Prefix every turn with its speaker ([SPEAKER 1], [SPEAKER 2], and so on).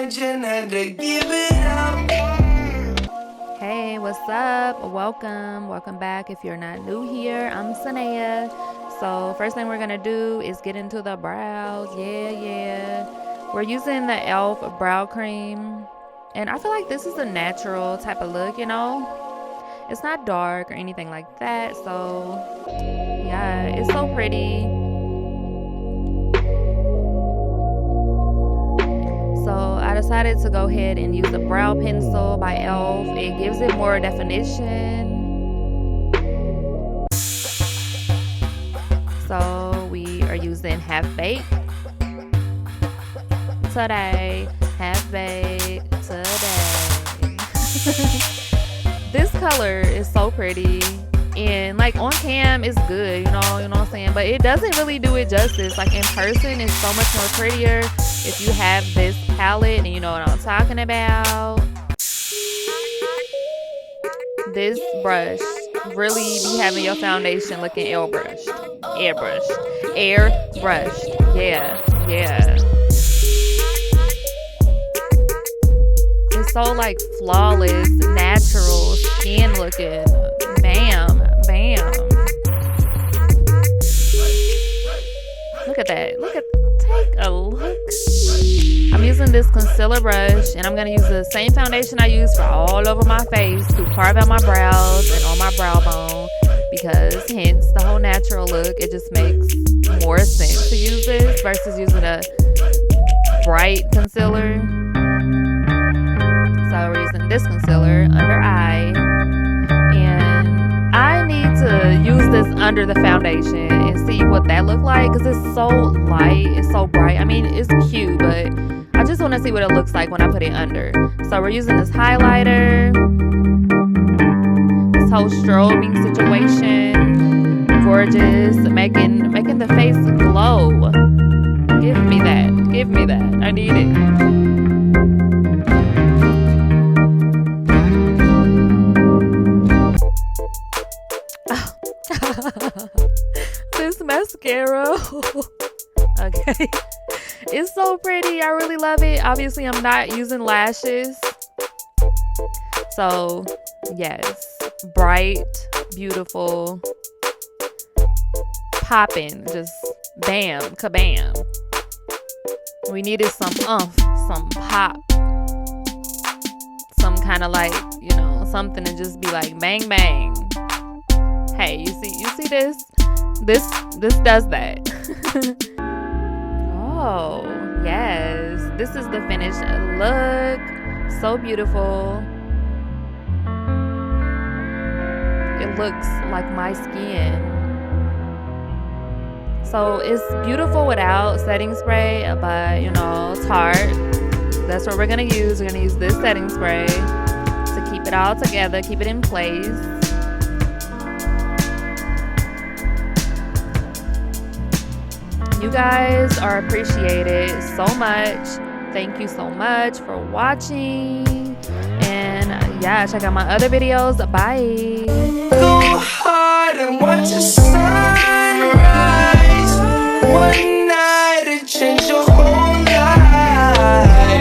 [SPEAKER 1] imagine and to give it up.
[SPEAKER 2] Hey, what's up? Welcome back. If you're not new here, I'm Sonayah. So first thing we're gonna do is get into the brows. Yeah. We're using the e.l.f. brow cream, and I feel like this is a natural type of look, you know? It's not dark or anything like that, so yeah, it's so pretty. So I decided to go ahead and use the brow pencil by e.l.f. It gives it more definition. So we are using Half Baked today. Half Baked today. This color is so pretty, and like on cam it's good, you know what I'm saying, but it doesn't really do it justice. Like in person it's so much more prettier if you have this palette, and you know what I'm talking about. This brush really be having your foundation looking airbrushed. Yeah. It's so like flawless, natural skin looking. Bam. Look at that. Take a look. I'm using this concealer brush, and I'm going to use the same foundation I use for all over my face to carve out my brows and on my brow bone, because hence the whole natural look. It just makes more sense to use this versus using a bright concealer. So we're using this concealer under eye, and I need to use this under the foundation and see what that look like, because it's so light, it's so bright. I mean, it's cute, but I just want to see what it looks like when I put it under. So we're using this highlighter, this whole strobing situation, gorgeous, making the face glow. Give me that. I need it. This mascara. Okay. It's so pretty. I really love it. Obviously, I'm not using lashes. So, yes. Bright, beautiful, popping. Just bam, kabam. We needed some oomph, some pop. Some kind of like, something to just be like bang, bang. Hey, you see this? This does that. Oh, yes. This is the finished look. So beautiful. It looks like my skin. So it's beautiful without setting spray, but Tarte. That's what we're gonna use. We're gonna use this setting spray to keep it all together, keep it in place. You guys are appreciated so much. Thank you so much for watching. And yeah, check out my other videos. Bye.
[SPEAKER 1] Go hard and watch the sun rise.